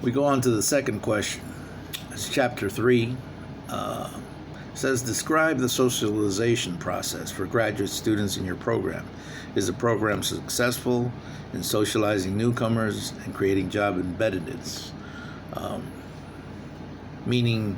We go on to the second question. It's chapter 3. Uh, says, describe the socialization process for graduate students in your program. Is the program successful in socializing newcomers and creating job embeddedness? Meaning,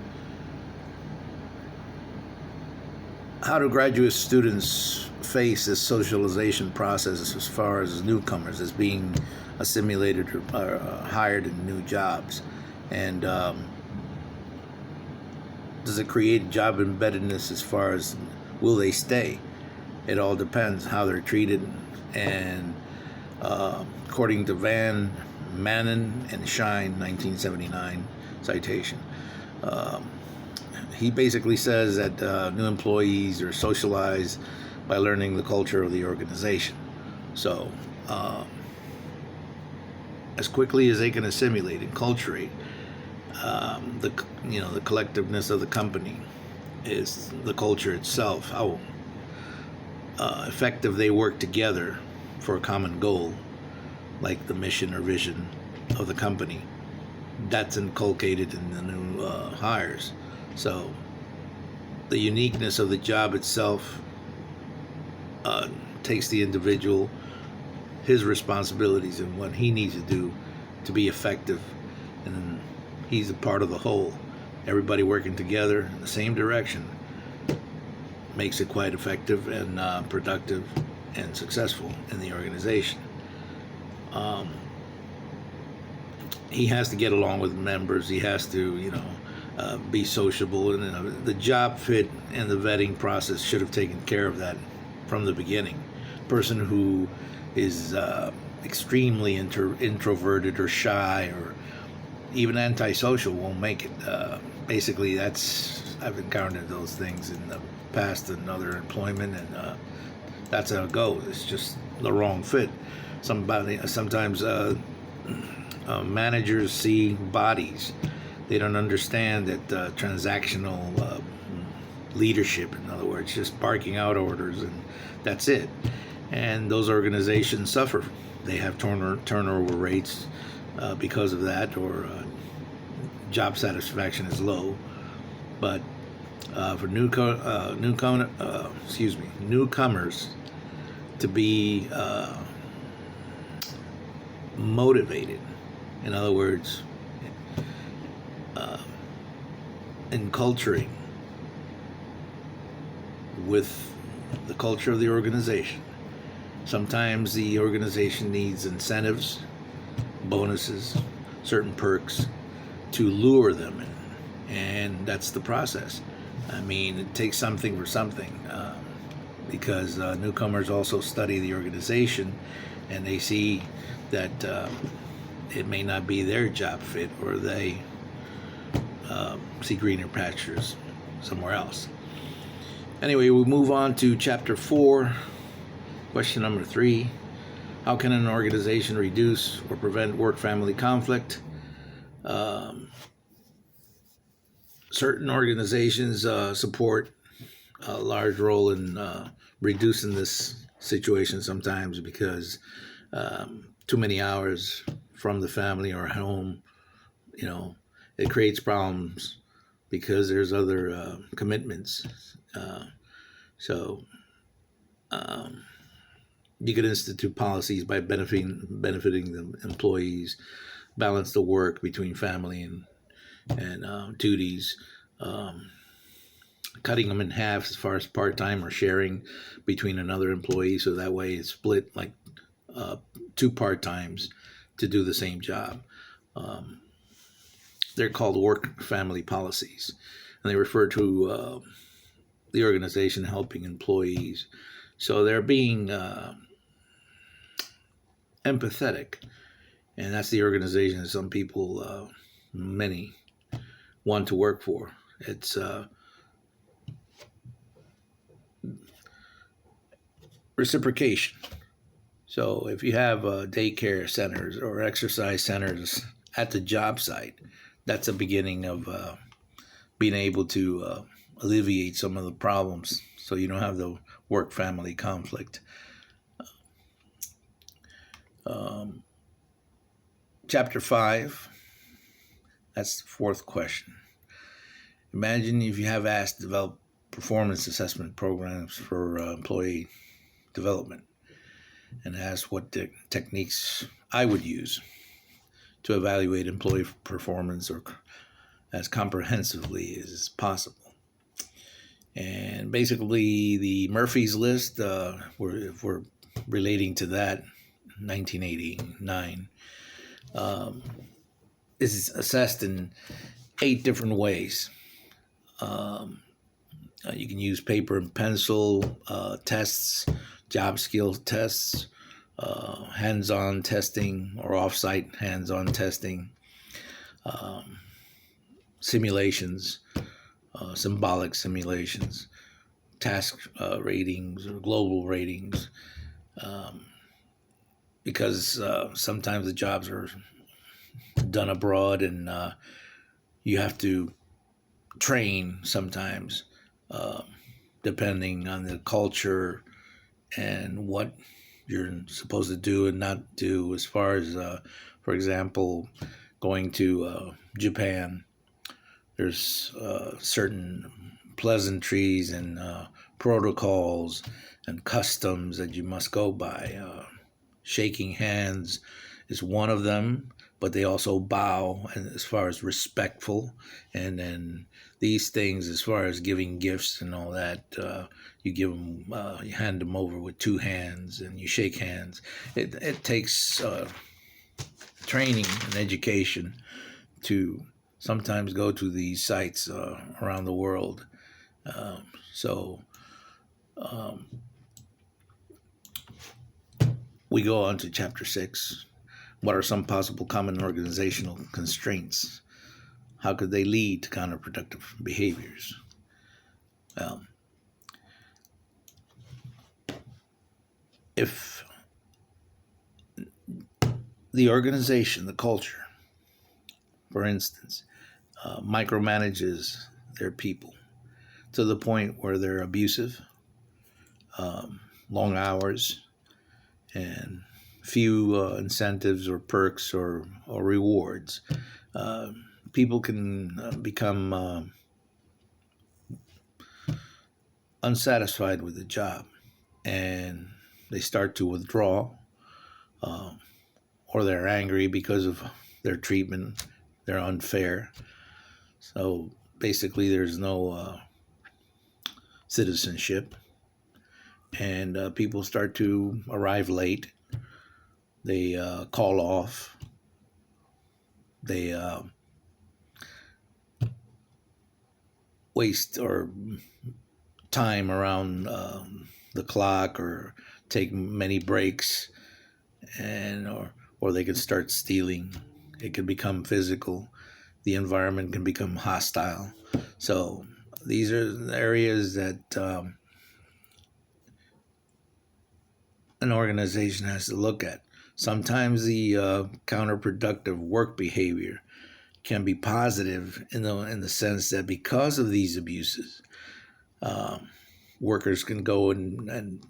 how do graduate students face this socialization process as far as newcomers, as being assimilated or hired in new jobs? And does it create job embeddedness as far as will they stay? It all depends how they're treated. And according to Van Manen and Shine, 1979 citation, he basically says that new employees are socialized by learning the culture of the organization. So as quickly as they can assimilate and culturate, the collectiveness of the company is the culture itself. How effective they work together for a common goal, like the mission or vision of the company. That's inculcated in the new hires. So the uniqueness of the job itself takes the individual, his responsibilities, and what he needs to do to be effective, and he's a part of the whole. Everybody working together in the same direction makes it quite effective and productive and successful in the organization. He has to get along with members. He has to, be sociable, and the job fit and the vetting process should have taken care of that from the beginning. Person who is extremely introverted or shy or even antisocial won't make it. Basically, I've encountered those things in the past in other employment, and that's how it goes. It's just the wrong fit. Sometimes managers see bodies. They don't understand that transactional leadership, in other words, just barking out orders, and that's it. And those organizations suffer. They have turnover rates because of that, or job satisfaction is low. But for newcomers to be motivated, in other words, enculturating with the culture of the organization. Sometimes the organization needs incentives, bonuses, certain perks to lure them in, and that's the process. I mean, it takes something for something, because newcomers also study the organization, and they see that it may not be their job fit, or they see greener pastures somewhere else. Anyway, we move on to chapter 4, question number 3. How can an organization reduce or prevent work-family conflict? Certain organizations support a large role in reducing this situation sometimes, because too many hours from the family or home, it creates problems because there's other commitments. So you could institute policies by benefiting the employees, balance the work between family and duties, cutting them in half as far as part-time, or sharing between another employee, so that way it's split like 2 part-times to do the same job. They're called work-family policies, and they refer to the organization helping employees. So they're being empathetic, and that's the organization that some people, many, want to work for. It's reciprocation. So if you have daycare centers or exercise centers at the job site, that's a beginning of being able to alleviate some of the problems, so you don't have the work-family conflict. Chapter 5 That's the fourth question. Imagine if you have asked to develop performance assessment programs for employee development and asked what techniques I would use to evaluate employee performance or as comprehensively as possible. And basically, the Murphy's List, if we're relating to that, 1989, is assessed in 8 different ways. You can use paper and pencil tests, job skills tests, hands-on testing or off-site hands-on testing, simulations, symbolic simulations, task ratings or global ratings, because sometimes the jobs are done abroad and you have to train sometimes, depending on the culture and what you're supposed to do and not do. As far as, for example, going to Japan, there's certain pleasantries and protocols and customs that you must go by. Shaking hands is one of them, but they also bow, and as far as respectful, and then these things as far as giving gifts and all that, you give them, you hand them over with 2 hands and you shake hands. It takes training and education to sometimes go to these sites around the world. We go on to chapter 6. What are some possible common organizational constraints? How could they lead to counterproductive behaviors? Well, if the organization, the culture, for instance, micromanages their people to the point where they're abusive, long hours, and few incentives or perks or rewards, people can become unsatisfied with the job, and they start to withdraw, or they're angry because of their treatment. They're unfair. So basically, there's no citizenship, and people start to arrive late. They call off. They waste or time around the clock, or take many breaks, and or they can start stealing. It can become physical. The environment can become hostile. So these are areas that an organization has to look at. Sometimes the counterproductive work behavior can be positive in the sense that because of these abuses, workers can go and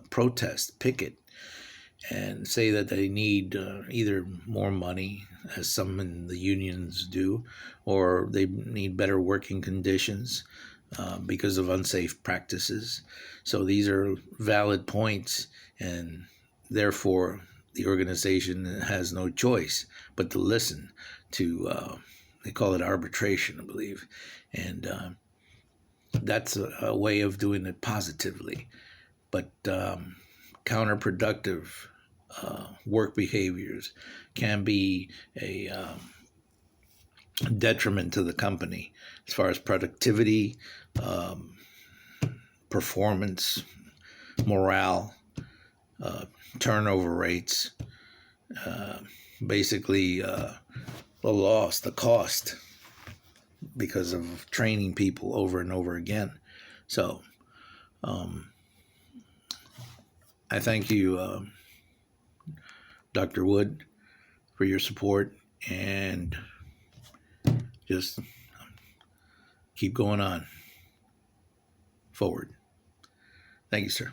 protest, picket, and say that they need either more money, as some in the unions do, or they need better working conditions because of unsafe practices. So these are valid points, and therefore the organization has no choice but to listen to, they call it arbitration, I believe, and that's a way of doing it positively. But counterproductive work behaviors can be a detriment to the company as far as productivity, performance, morale, turnover rates, basically the loss, the cost, because of training people over and over again. So I thank you, Dr. Wood, for your support, and just keep going on forward. Thank you, sir.